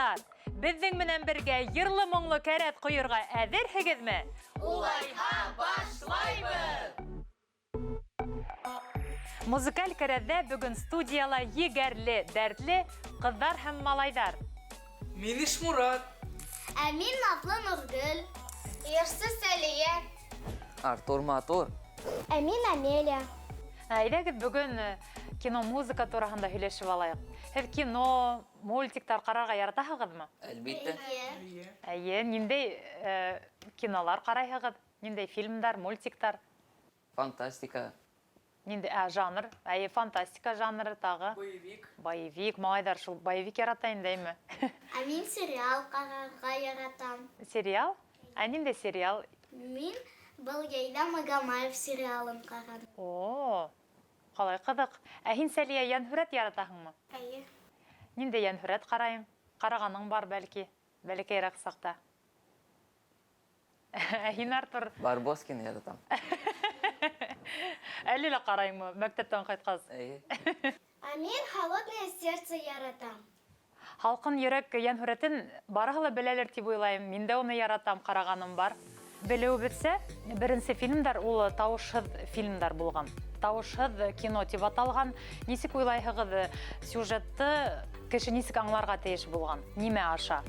Шарттар, безнең менән бергә йырлы моңлы кәрәт куйырга әзерһегезме? Улайһа башлайбыз! Музыкаль кәрәттә бүген студияла егәрле, дәртле кызлар һәм малайдар. Мин Ишмурат. Ә мин Натлы Нургөл. Ерсіз Сәлия. Артур Матур. Ә мин Амелия. Әйдәгез бүген кино, музыка турында һөйләшеп алайык. Һез кино, мультиктар карарга яратасызмы? Әлбиттә. Әйе, ниндәй кинолар карайсыз? Ниндәй фильмдар, мультиктар? Фантастика. Ниндәй жанр? Әйе, фантастика жанры тагы. Боевик. Боевик, малайдар шул боевик ярата индәйме? Ә мин сериал карарга яратам. Сериал? Ә ниндәй сериал? Мин Былгайда Магомаев сериалын карадым. О, калай кызык. Ә һин Сәлия Янһүрәт яратасыңмы? Әйе. Ниндәй Янһүрәт карайың? Караганың бар бәлки, бәләкәйрәк сакта. Ә һин Артур Барбоскин яратам. әле лә карайыңмы? Мәктәптән кайткас. Әйе. Ә мин Холодное сердце яратам. Халкын йөрәк Янһүрәтен барыһы ла беләләр дип уйлайм. Мин дә уны яратам, караганым бар. Белеү бетсә, беренче фильмдар ул тавышһыз фильмдар булган. Тавышһыз кино дип аталган. Нисек уйлайһыгыз, сюжетты кеше нисек аңларга тиеш булган? Нимә аша?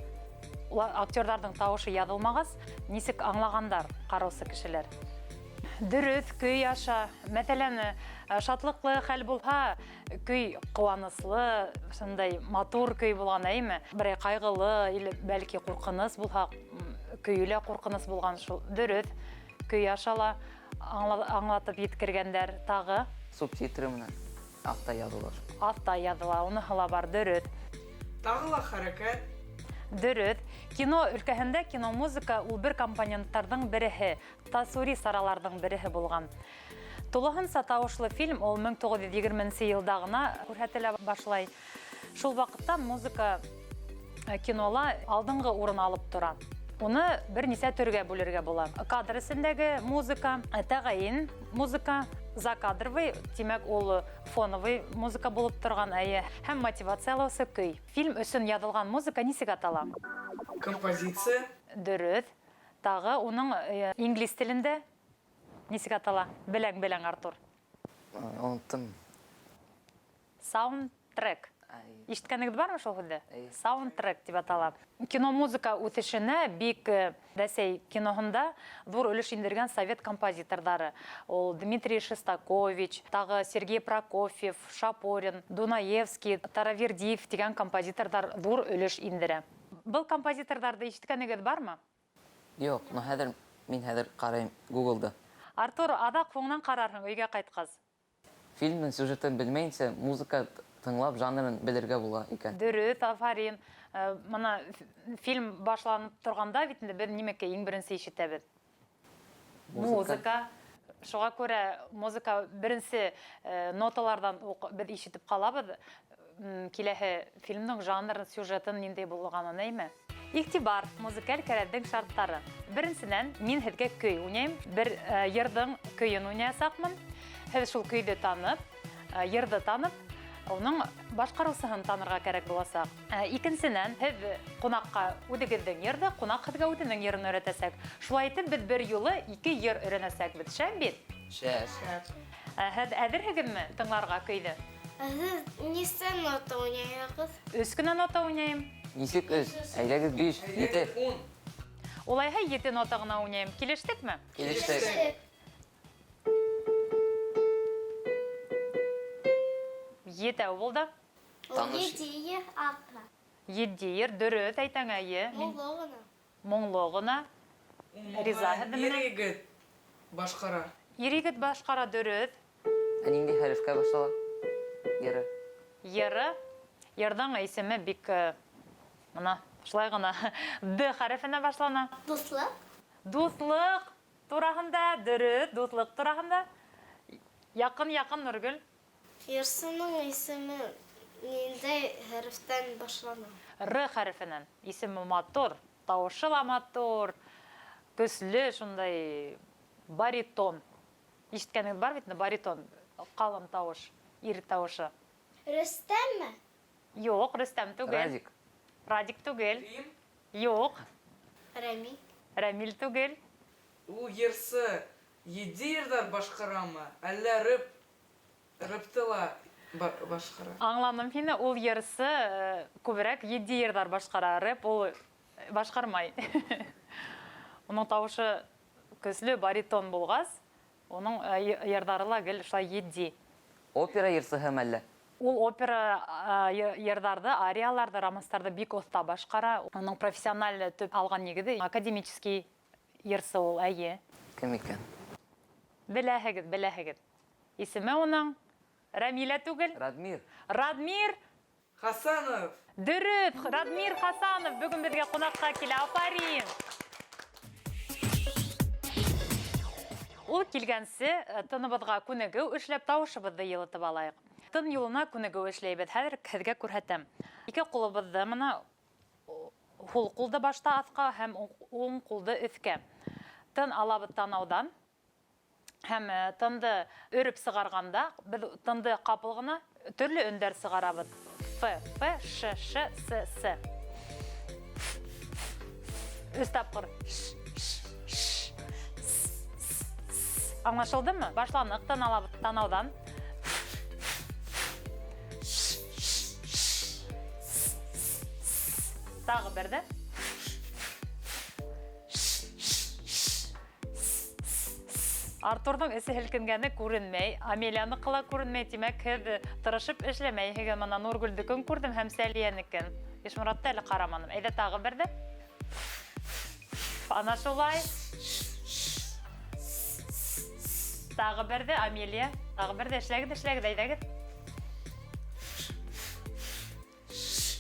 Актерларның тавышы язылмагас, нисек аңлагандар караучы кешеләр? Дөрес, көй аша. Мәсәлән, шатлыклы хәл булса, көй куаныслы, шундай матур көй булган әйме? Бер кайгылы, или бәлки куркыныс булса, көйлә куркыныс булган шул. Дөрес, көй ашала аңлатып yetkirгәндәр тагы. Субтитры менән астта язылыр. Астта языла, уныһы бар, дөрес. Тағы ла хәрәкәт. Дөрес, кино өлкәһендә кино музыка ул бер компоненттарның береһе, тасвири сараларның береһе булган. Тулыһынса тавышлы фильм ул 1920 елда гына күрһәтелә башлай. Шул вакытта музыка кинола алдынгы урын алып тора. Уны бер нисә төргә бүләргә була. Кадр исендәге музыка, тәгаен музыка, закадровый, димәк ул фоновый музыка булып торган, әйе, һәм мотивациялаучы көй. Фильм өчен язылган музыка нисек атала? Композиция. Дөрес. Тагы уның инглиз телендә нисек атала? Беләң Артур. Оныттым. Саундтрек. Ишеткәнегез бармы шул хәлдә? Саундтрек дип атала. Кино музыка үсешенә бик Рәсәй киноһында зур өлеш индергән совет композиторлары. Ул Дмитрий Шостакович, тагы Сергей Прокофьев, Шапорин, Дунаевский, Таравердиев дигән композиторлар зур өлеш индерә. Был композиторларда ишеткәнегез бармы? Юк, мин хәзер карайм Google'да. Артур, адак фоңнан карарһың өйгә кайткас. Фильмның сюжетын белмәйенсә, музыка тыңлап жанрын белергә була икән. Дөрес, афарин. Мына фильм башланып торганда бит инде бер нимәкә иң беренче ишетәбез. Музыка. Шуңа күрә музыка беренче ноталардан без ишетеп калабыз. Киләһе фильмның жанрын, сюжетын ниндәй булганын әйме? Игътибар, музыкаль кәрәттең шарттары. Беренчедән, мин һезгә көй уйнайм. Бер йырдың көйен уйнасакмын. Һез шул көйде танып, йырды танып, оның башкаручысын танырга кирәк буласак. Икенчедән, һез кунакка үдегездән йырды, кунак һезгә үденең йырын өйрәтәсәк. Шулай итеп, без бер юлы 2 йыр өйрәнәсәк бит, шәп бит. Шәп. Һез әзерһегезме тыңларга көйде? Нисә нота уйнайсыз? 3 кенә нота уйнайм. Нисек өз? Әйдәгез 5, 7. 10. Улайһа 7 нота гына уйнайм. Килештекме? Килештек. 7 булды. Таныш. 7 апра. 7 йыр дөрес әйтәң әйе. Моңлыгына. Моңлыгына. Ризаһыдым менә. Ерегет. Башкара. Ирегет башкара дөрес. Ә нинди хәрефкә башлала? Йыры. Йыры. Йырдың исеме бик мына шулай гына Д хәрефенә башлана. Дуслык. Дуслык турагында дөрес, дуслык турагында. Якын Нургөл. Ерсының исеме ниндәй хәрефтән башлана? Р хәрефенән. Исеме матур, тавышы ла матур, көсле шундай баритон. Ишеткәнегез бар бит, баритон, калын тавыш, ир тавышы. Рөстәмме? Юк, Рөстәм түгел. Разик. Радик түгел. Рим. Юк. Рами. Рамил түгел. Ул ерсы Еди ердар башкарамы? Әллә рыптыла башкара? Аңланым һине, ул йырсы күбрәк 7 йырдар башкара, рэп ул башкармай. Уның тавышы көсле баритон булгас, уның йырдары ла гел шулай 7. Опера йырсы һәм әллә? Ул опера йырдарды, арияларды, романстарды бик оста башкара. Уның профессиональ төп алган нигезе академический йырсы ул, әйе. Кем икән? Беләһегез. Исеме уның Рамиля түгел. Радмир. Радмир. Хасанов. Дөрөс, Радмир Хасанов бүген безгә кунакка килә. Афарин. Ул килгәнсе тыныбызга күнегү эшләп тавышыбызды йылытып алайык. Тын юлына күнегү эшләйбез. Хәзер сезгә күрһәтәм. Ике кулыбызды моны хул кулды башта аска һәм уң кулды өскә. Тын алабыз танаудан. Һәм тынды өрүп сыгарганда, без тынды капыл гына төрле өндәр сыгарабыз. Ф, Ш, Ш, С, С. Үстәпкыр. Аңлашылдымы? Башланык, тын алабыз танаудан. Тагы берде. Артурның эсе һелкенгәне күренмәй, Амелияны кыла күренмәй, тимәк, һез тырышып эшләмәйһегез. Мына Нургөлдекен күрдем һәм Сәлиянекен. Ишмуратта әле караманым. Әйдә тагы берде. Ана шулай. Тагы берде, Амелия. Тагы берде, эшләгез, әйдәгез.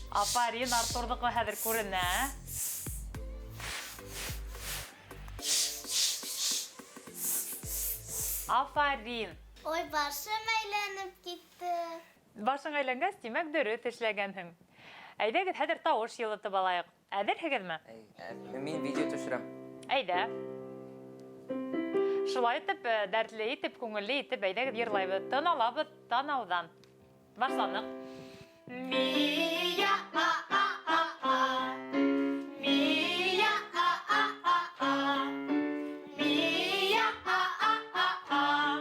Афарин, Артурдыкы хәзер күренә. Афарин. Ой, башым әйләнеп китте. Башың әйләнгәс, тимәк, дөрес эшләгәнһең. Әйдәгез, хәзер тавыш йылытып алайык. Әзерһегезме? Мин видео төшерәм. Әйдә. Шулай итеп, дәртле итеп, күңелле итеп, әйдәгез йырлайбыз. Тын алабыз танаудан. Башланык. Мия а а а а. Мия а а а а. Мия а а а а.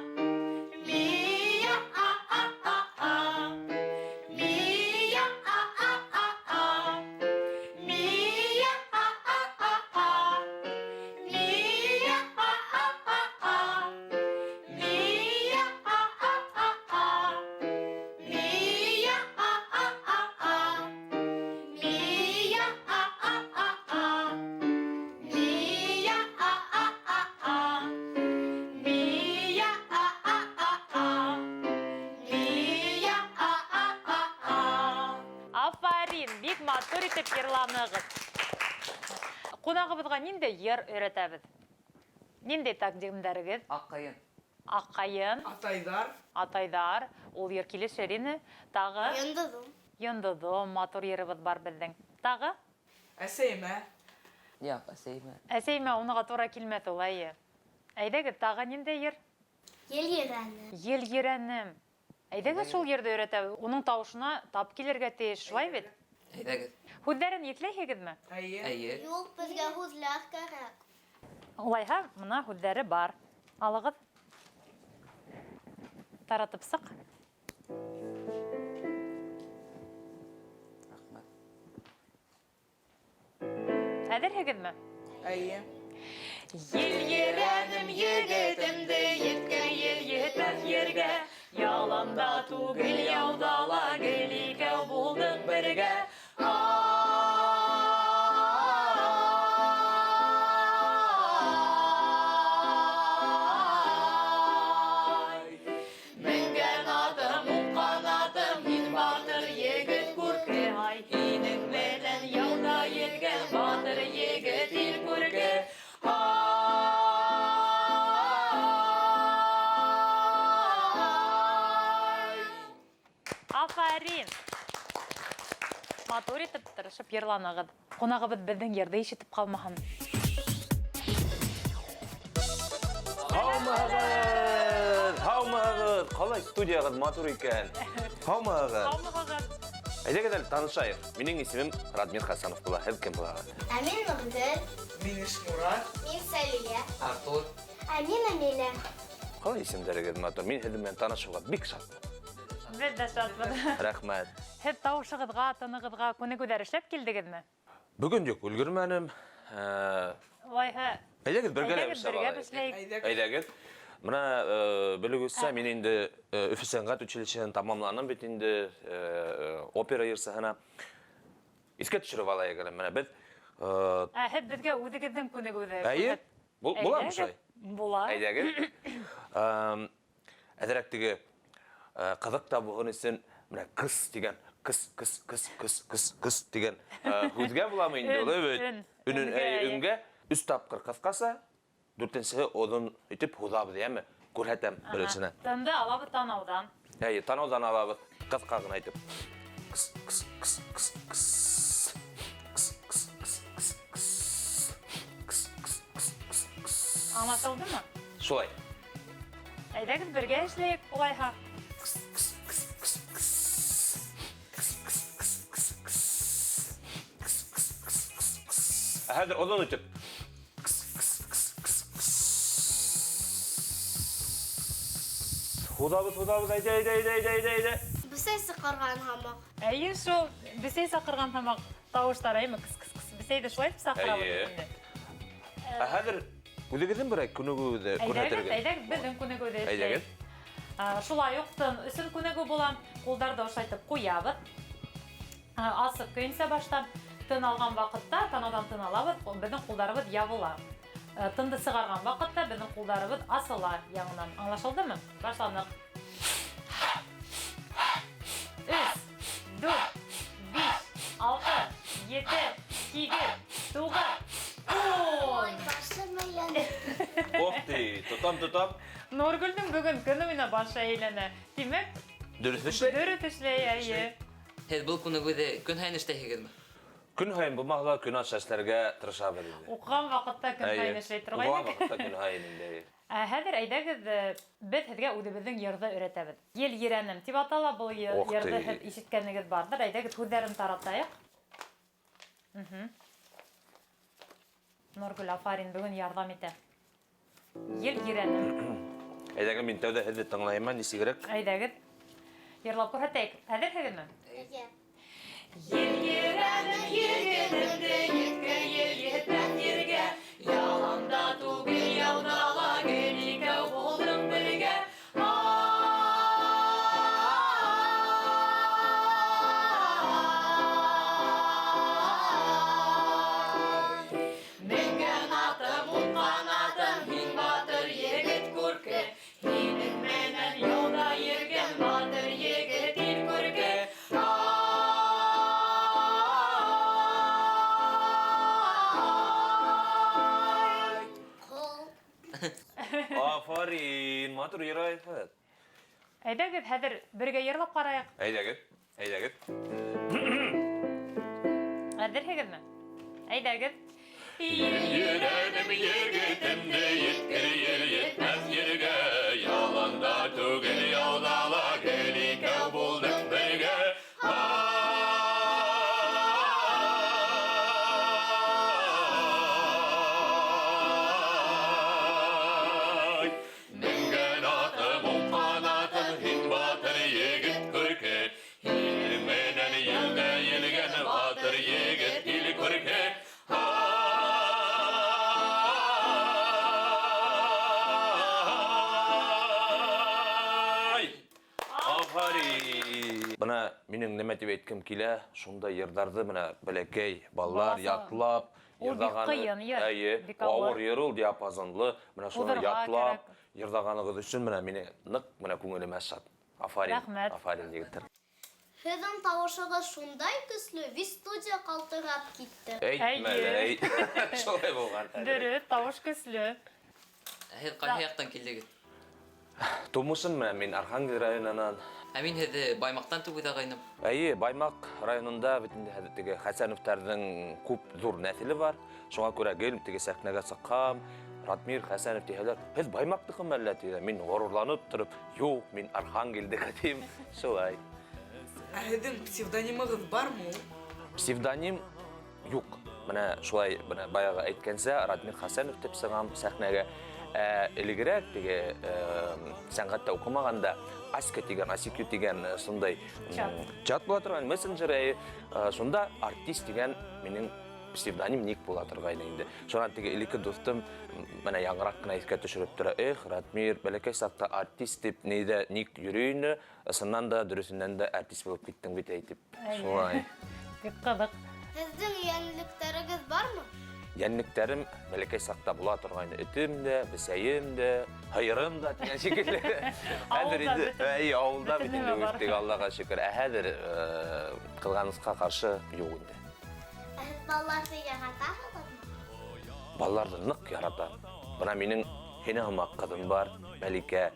Мия а а а а. Мия а а а а. Мия а а а а. Мия а а а а. Мия а а а а. Мия а а а а. Мия а а а а. Мия а а а а. Мия а а а а. Мия а а а а. Афарин, бик матур итеп йырланыгыз. Кунагыбызга нинде йыр өйрәтәбез? Нинде тәкъдимдәрегез? Аккайын. Аккайын, Атайдар. Атайдар, ул йыр килешер ине. Тагы Йындыдым. Йындыды, матур йырыбыз бар безнең. Тагы Әсәймә. Як, әсәйме. Әсәймә уныга туры килмәс ул, әйе. Әйдәгез, тагы нинде йыр? Ел йөрәне. Ел йөрәнем. Әйдәгез шул йырды өйрәтәбез. Уның тавышына тап килергә тиеш, шулай бит? Әйдәгез. Һүзләрен йөкләйһегезме? Әйе. Әйе. Юк, безгә һүзләр кәрәк. Улайһа, мына һүзләре бар. Алыгыз. Таратып сык. Рахмәт. Әзерһегезме? Әйе. Ел йөрәнем егетемде еткән ел етмәс ергә. Яланда түгел яудала гел икәү булдык бергә. Менгән атым, канатым, мин батыр егет күрке. Ай, һинең белән яуда йөргән батыр егет ил күрке. Афарин! Матур итеп тырышып йырланыгыз. Кунагыбыз безнең йырды ишетеп калмаһын. Хаумагыз! Қалай студияғыз матур екен? Хаумагыз! Алмыгыз. Әйдәгәдәл танышайық. Минең исемем Радмир Хасанов була. Һеҙ кем була? Амин Нургүл. Мин Ишмурат. Мин Сәлия. Артур. Амин Амилә. Қалай исемдәрегеҙ матур? Мин һеҙ менән танышыуға бик шатмын. Беҙ дә шатбыҙ. Рәхмәт. Һеҙ тауышығыҙға, тынығыҙға күнегеүҙәр эшләп килдегеҙме? Бөгөн юк, өлгөрмәнем. Улайһа, Әйдәгеҙ бергәләп әйҙәгеҙ эшләп бергә алайыҡ. эшләйек. Әйдәгеҙ. Менә белегеҙсә, мин инде Өфө сәнғәт училищеһын тамамланым бит инде опера йырсыһына. Искә төшөрөп алайыҡ әле. Менә беҙ Һеҙ беҙгә үҙегеҙҙең күнегеүҙе әйе, буламы Әйҙәгеҙ. шулай? Була. Әйдәгеҙ. Әҙерәк теге ҡыҙыҡ табыуын өсөн менә кыс дигән, кыс дигән һүҙгә буламы инде ул? Өн. Өнөн, Үнгә, әйе. өнгә 3 тапҡыр ҡыҫҡаса, 4-нсеһе оҙон итеп һуҙабыҙ, йәме? Күрһәтәм беренсенә. Тынды алабыҙ танауҙан. Әйе, танауҙан алабыҙ, ҡыҫҡа ғына итеп. Аңлашылдымы? Шулай. Әйҙәгеҙ бергә эшләйек, улайһа. Хәҙер оҙон итеп. Һуҙабыҙ, әйҙә. Бесәй сыҡарған һамаҡ. Әйе, шул бесәй саҡырған һымаҡ тауыштар, әйме? Бесәйҙе шулай итеп саҡырабыҙ Әйе. инде. Хәҙер үҙегеҙҙең берәй күнегеүҙе күрһәтергеҙ. Әйҙәгеҙ беҙҙең күнегеүҙе Әйҙәгеҙ. эшләйек. Шулай уҡ тын өсөн күнегеү була. Ҡулдарҙы ошайтып ҡуябыҙ. Асыҡ көйөнсә баштан тын алған ваҡытта, танауҙан тын алабыҙ, беҙҙең ҡулдарыбыҙ ябыла. Тынды сығарған ваҡытта беҙҙең ҡулдарыбыҙ асыла яңынан. Аңлашылдымы? Башланыҡ. 3, 4, 5, 6, 7, 8, 9, 10. Башламайын. Ох ти, тотам. Нургүлдең бөгөн көнө менә башы әйләнә. Тимәк, Дөрөҫ эшләй. дөрөҫ эшләй, әйе. Һеҙ был күнегеүҙе көн һайын эшләйһегеҙме? Көн һайын булмаһа көн аша эшләргә тырышабыҙ инде. Уҡыған ваҡытта көн һайын эшләй Уҡыған торғайныҡ. ваҡытта көн һайын инде. Хәҙер әйҙәгеҙ, беҙ һеҙгә үҙебеҙҙең йырҙы өйрәтәбеҙ. Ел ерәнем тип атала был Ох йырҙы ти. һеҙ ишеткәнегеҙ барҙыр. Әйҙәгеҙ һүҙҙәрен таратайыҡ. Нургүл Афарин бөгөн ярҙам итә. Ел ерәнем. Әйҙәгеҙ, мин тәүҙә һеҙҙе тыңлайым, нисегерәк? Әйҙәгеҙ. Йырлап күрһәтәйек. Әҙерһегеҙме? Әйе. Ел ерәнем егетемде еткә ел етмәҫ ергә. Яланда түгел яуҙа ла гел икәү булдыҡ бергә. Менгән атым, уҙған атым, һин батыр егет күрке. Һинең менән яуҙа йөргән батыр егет ил күрке. Ҡол. Афарин, матур йырайһығыҙ. Әйҙәгеҙ, хәҙер бергә йырлап ҡарайыҡ. Әйҙәгеҙ. Әҙерһегеҙме? Әйҙәгеҙ. Йөрәнем егетемде еткер ел етмәҫ ергә. Яланда түгел яуҙа ла гел икәү булдыҡ бергә. Менгән атым, уңған атым, һин батыр егет күрке. Һинең менән елгә елгән батыр егет ил күрке. Бына минең нәмә дип әйткем килә, шунда йырҙарҙы менә бәләкәй балалар Баласы. ятлап, Ул бик ҡыйын йыр, Әйе, бик ауыр. ауыр йыр ул, диапазонлы, менә шуны Уҙырға ятлап, кәрәк. йырҙағанығыҙ өсөн менә мине ныҡ менә күңелемә шат. Афарин, Рәхмәт. афарин егеттәр. Һеҙҙең тауышығыҙ шундай көслө, вис студия ҡалтырап китте. Әйтмә лә, Әйе. шулай булған. Дөрөҫ, тауыш көслө. Һеҙ ҡайһы яҡтан килдегеҙ? Тумышым менә мин Архангел районынан. Ә мин һеҙҙе Баймаҡтан түгел ағайным. Әйе, Баймаҡ районында бит инде хәҙер теге Хәсәновтәрҙең күп ҙур нәҫеле бар. Шуға күрә гел теге сәхнәгә сыҡҡан, Радмир Хәсәнов тиһәләр. Һеҙ Баймаҡтыҡымы әллә тиҙә? Мин ғорурланып тороп, юҡ, мин Архангелдеке тием. Шулай. Һеҙҙең псевдонимығыҙ бармы ул? Псевдоним юк. Менә шулай, менә баяғы әйткәнсә, Радмир Хасанов дип сығам сәхнәгә. Элегерәк теге сәнгатта укымаганда Аська дигән, Асикю дигән сондай чат була торган мессенджер, шунда артист дигән минең псевдоним ник була торган инде. Шуннан теге элекке дустым менә яңгырак кына искә төшереп тора. Радмир, бәләкәй сакта артист дип нидә ник йөрөйне, ысыннан да, дөресеннән дә артист булып киттең бит әйтеп. Шулай. Бик кызык. Һеҙҙең йәнлектәрегеҙ бармы? Йәнлектәрем бәләкәй саҡта була торғайны. Этем дә, бесәйем дә, һыйырым да дигән шикелле. Хәҙер инде ауылда бит инде үстек, Аллаға шөкөр. Ә хәҙер ҡыҙғанысҡа ҡаршы юҡ инде. Һеҙ балаларҙы яратаһығыҙмы? Балаларҙы ныҡ яратам. Бына минең һине һымаҡ ҡыҙым бар, Мәликә,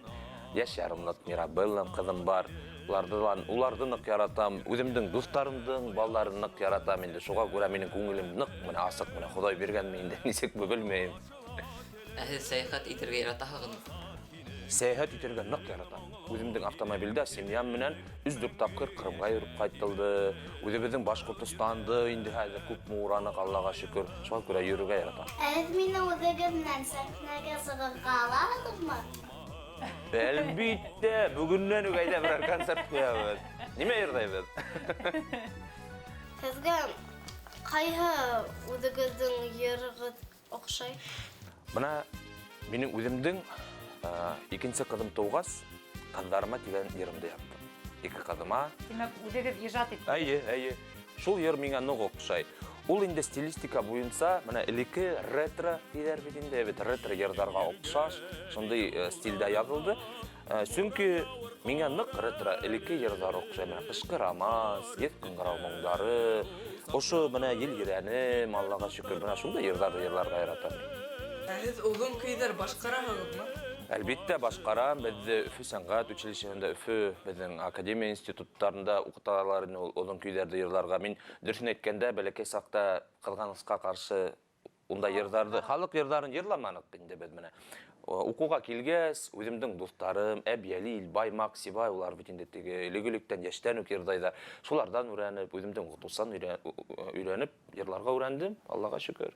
йәш ярымлыҡ Мирабелла ҡыҙым бар. Уларҙы ныҡ яратам, үҙемдең дуҫтарымдың балаларын ныҡ яратам инде. Шуға күрә минең күңелем ныҡ менә асыҡ, менә Хоҙай биргәнме инде, нисек белмәйем. Һеҙ сәйәхәт итергә яратаһығыҙмы? Сәйәхәт итергә ныҡ яратам. Үҙемдең автомобилдә семьям менән 3-4 тапҡыр Ҡырымға йөрөп ҡайтылды. Үҙебеҙҙең Башҡортостанды инде хәҙер күпме ураныҡ, Аллаға шөкөр. Шуға күрә йөрөргә яратам. Һеҙ мине үҙегеҙ менән сәхнәгә сығырға алаһығыҙмы? Әлбиттә, бөгөннән үк әйҙә берәр концерт ҡуябыҙ. Нимә йырҙайбыҙ? Һеҙгә ҡайһы үҙегеҙҙең йырығыҙ оҡшай? Бына минең үҙемдең икенсе ҡыҙым тыуғас, ҡыҙҙарыма тигән йырымды яптым. 2 ҡыҙыма. Тимәк, үҙегеҙ ижад иттегеҙ. Әйе. Шул йыр миңә ныҡ оҡшай. Ул инде стилистика буйынса, менә элекке ретро тиҙәр бит инде, ретро йырҙарға оҡшаш, шундай стилдә яҙылды. Сөнки миңә ныҡ ретро элекке йырҙар оҡшай. Менә ҡышҡы романс, еҙ ҡыңғырау моңдары, ошо менә ел ерәнем, Аллаға шөкөр, менә шундай йырҙарҙы йырларға яратам. Һеҙ оҙон көйҙәр башҡараһығыҙмы? Әлбиттә башҡарам. Беҙҙе Өфө сәнғәт училищеһында, Өфө беҙҙең академия институттарында уҡыталар ине оҙон көйҙәрҙе йырларға. Мин дөрөҫөн әйткәндә, бәләкәй саҡта ҡыҙғанысҡа ҡаршы ундай йырҙарҙы, халыҡ йырҙарын йырламаныҡ инде беҙ менә. Уҡыуға килгәс, үҙемдең дуҫтарым, Әбйәли, Илбай, Максибай, улар бит инде теге элек-электән йәштән үк йырҙайҙар. Шуларҙан өйрәнеп, үҙемдең уҡытыусынан өйрәнеп, йырларға өйрәндем, Аллаға шөкөр.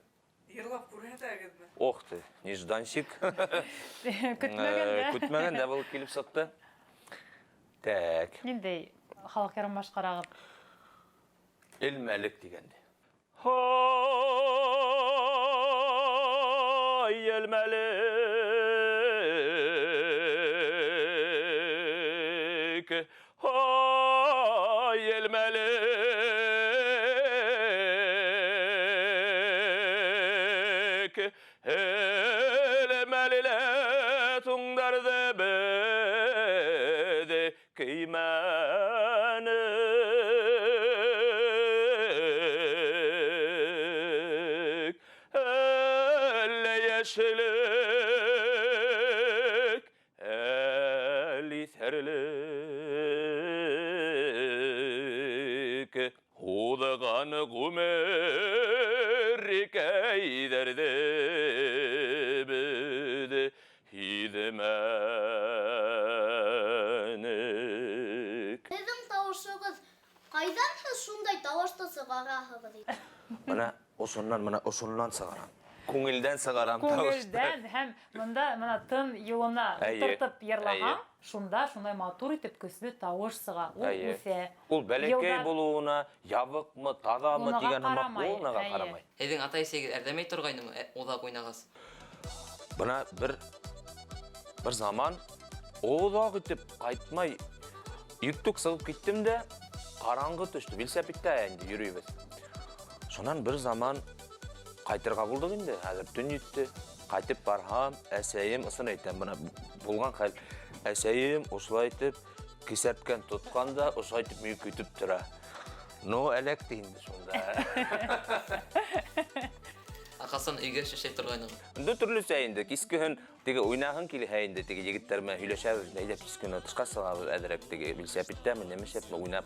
Йырлап күрһәтәгеҙме? Ох ты, нежданчик. Көтмәгәндә. Көтмәгәндә был килеп сыҡты. Так. Ниндәй халыҡ йырын башҡарағыҙ? Элмәлек дигәнде. Һай, элмәлек. Һай, элмәлек. Элмәлелә туңдарҙы беҙ кеймәнек. Әллә йәшелек, әллә иҫәрлек. Һуҙған ғүмер икәйҙәрҙе беҙ һиҙмәнек. Һеҙҙең тауышығыҙ ҡайҙан һеҙ шундай тауышты сығараһығыҙ? Менә ошоннан сығарам. Күңелдән сығарам тауышты. Күңелдән һәм мында тын юлына ултыртып йырлаһаң, шунда шундай матур итеп көслө тауыш сыға. Ул үҫә. Ул бәләкәй булыуына, ябыҡмы, таҙамы тигән һымаҡ уныға ҡарамай. Һеҙҙең ата-әсәгеҙ әрҙәмәй торғайнымы оҙаҡ уйнағас? Бына бер заман оҙаҡ итеп ҡайтмай иртүк сығып киттем дә, ҡараңғы төштө, велосипедтә инде йөрөйбөҙ. Шунан бер заман ҡайтырға булдыҡ инде, хәҙер төн етте. Ҡайтып барһам, әсәйем, ысын әйтәм, бына булған хәл, әсәйем ошолай итеп кесерткән тотҡанда, ошолай итеп миңә көтөп тора. Ну, эләкте инде шунда. Ҡасан өйгә шәшәй торғайнығыҙ? Инде төрлөсә инде, кискеһен теге уйнаһын килһә инде, теге егеттәр менән һөйләшәбеҙ, әйҙә кискеһен тышҡа сығабыҙ әҙерәк, теге велосипедтәме, нәмәшәпме уйнап,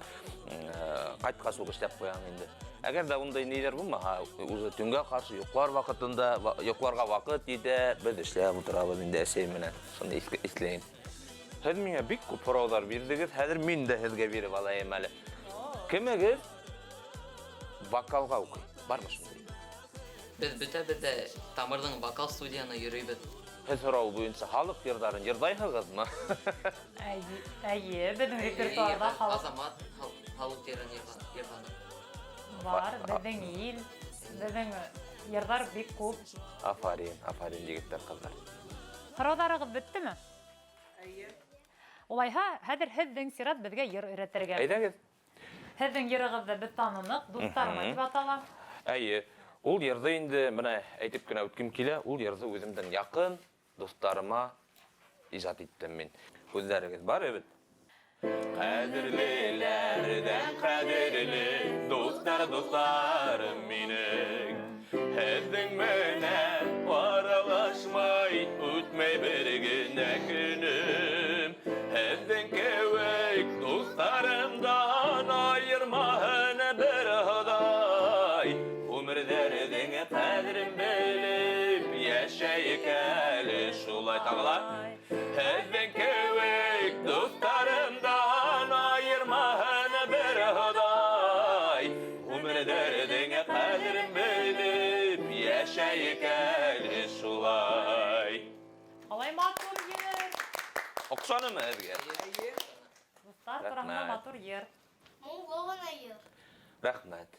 ҡайтҡас уҡ эшләп ҡуяһың инде. Әгәр дә ундай нейҙәр булмаһа, уже төнгә ҡаршы йоҡлар ваҡытында, йоҡларға ваҡыт етә, беҙ эшләп ултырабыҙ инде әсәй менән, шуны иҫләйем. Һеҙ миңә бик күп һорауҙар бирҙегеҙ, хәҙер мин дә һеҙгә биреп алайым әле. Кемегез вокалга укый. Бармы шундай? Без бөтә тамырның вокал студияна йөрөйбез. Һез сорау буенча халык йырдарын йырдайһығыҙмы? Әйе, беҙҙең репертуарҙа халык Азамат халык йырын йырланы. бар, беҙҙең ил, беҙҙең йырҙар бик күп. Афарин, егеттәр, ҡыҙҙар. Һорауҙарығыҙ бөттөмө? Әйе. Улайһа, хәҙер һеҙҙең Сират беҙгә йыр өйрәтергә. Әйҙәгеҙ. Һеҙҙең йырығыҙҙы беҙ таныныҡ, дуҫтарыма тип атала. Әйе. Ул йырҙы инде менә әйтеп кенә үткем килә. Ул йырҙы үҙемдән яҡын дуҫтарыма ижад иттем мин. Һүҙҙәрегеҙ бар бит. Ҡәҙерлеләрҙән ҡәҙерле дуҫтарым минең. Һеҙҙең менән аралашмай үтмәй бер генә көнөм. Һеҙҙең кеүек дуҫтарымдан айырмаһын бер Хоҙай. Ғүмерҙәрҙең ҡәҙерен белеп йәшәйек әле шулай тағыла. Һеҙҙең кеүек дуҫтарымдан айырмаһын бер Хоҙай. Ғүмерҙәрҙең ҡәҙерен белеп йәшәйек әле шулай. Ҡалай матур йыр. Оҡшанымы һеҙгә? Әйе. Дуҫтар тураһында Рәхмәт. матур йыр. Моңло гына йыр. Рәхмәт.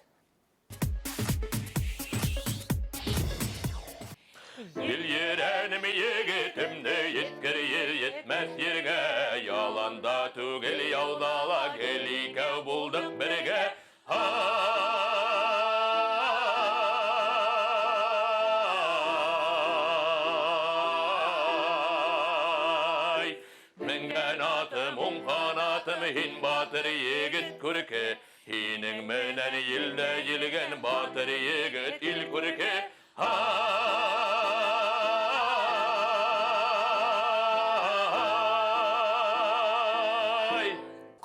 Ел ерәнем егетемде еткер ел етмәс ергә. Яланда түгел яудала гел икәү булдык бергә. Менгән атым, уң канатым, һин батыр егет күрке. Һинең менән елдә елгән батыр егет ил күрке.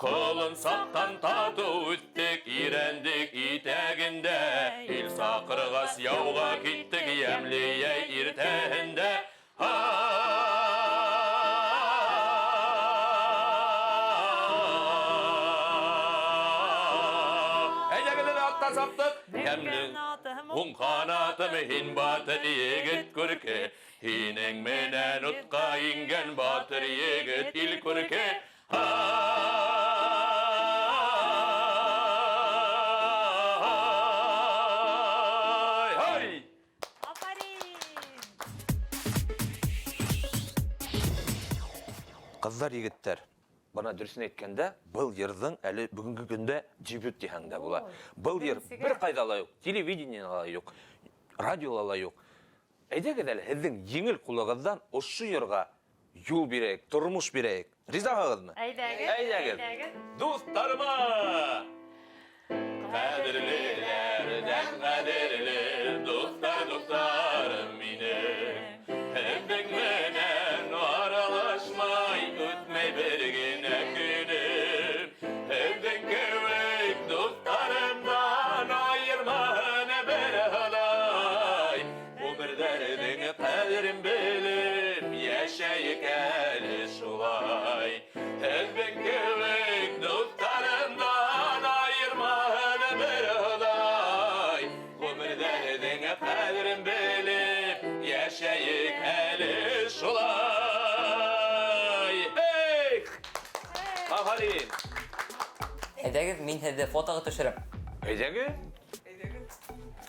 Қолын саттан тату үттік, ирендік итәгінде. Ил сақырғас яуға киттік, йәмлейәй иртәһендә. Әйдәгелер атта саптық, йәмлің. Уң қанатым һин батыр егет күрке. Һинең менән утҡа ингән батыр егет ил күрке. Ҡыҙҙар, егеттәр, бына дөрөҫөн әйткәндә, был йырҙың әле бөгөнгө көндә дебют тиһәң дә була. Был йыр бер ҡайҙа ла юҡ, телевидениела ла юҡ, радиола ла юҡ. Әйҙәгеҙ әле һеҙҙең еңел ҡулығыҙҙан ошо йырға юл бирәйек, тормош бирәйек. Ризаһығыҙмы? Әйҙәгеҙ. Дуҫтарыма! Ҡәҙерлеләрҙән ҡәҙерле дуҫтарым минең. Һеҙҙең менән аралашмай үтмәй бер генә көнөм. Һеҙҙең кеүек дуҫтарымдан айырмаһын бер Хоҙай. Ғүмерҙәрҙең ҡәҙерен белеп йәшәйек әле шулай. Һеҙҙең кеүек дуҫтарымдан айырмаһын бер Хоҙай. Ғүмерҙәрҙең ҡәҙерен белеп йәшәйек әле шулай. Афарин! Әйдәгеҙ, мин һеҙҙе фотоға төшөрәм. Әйҙәгеҙ.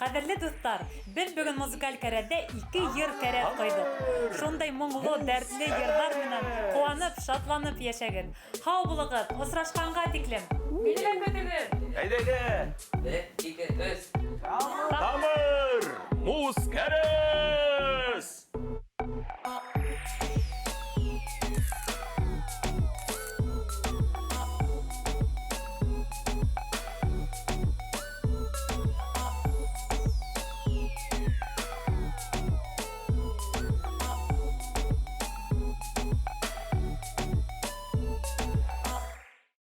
Ҡәҙерле дуҫтар, беҙ бөгөн музыкаль кәрәҙҙә 2 йыр кәрәҙ ҡойҙоҡ. Шундай моңло, дәртле йырҙар менән ҡыуанып, шатланып йәшәгеҙ. Һау булығыҙ, осрашҡанға тиклем. Мине лә көтөгөҙ. Әйҙә. 1, 2, 3.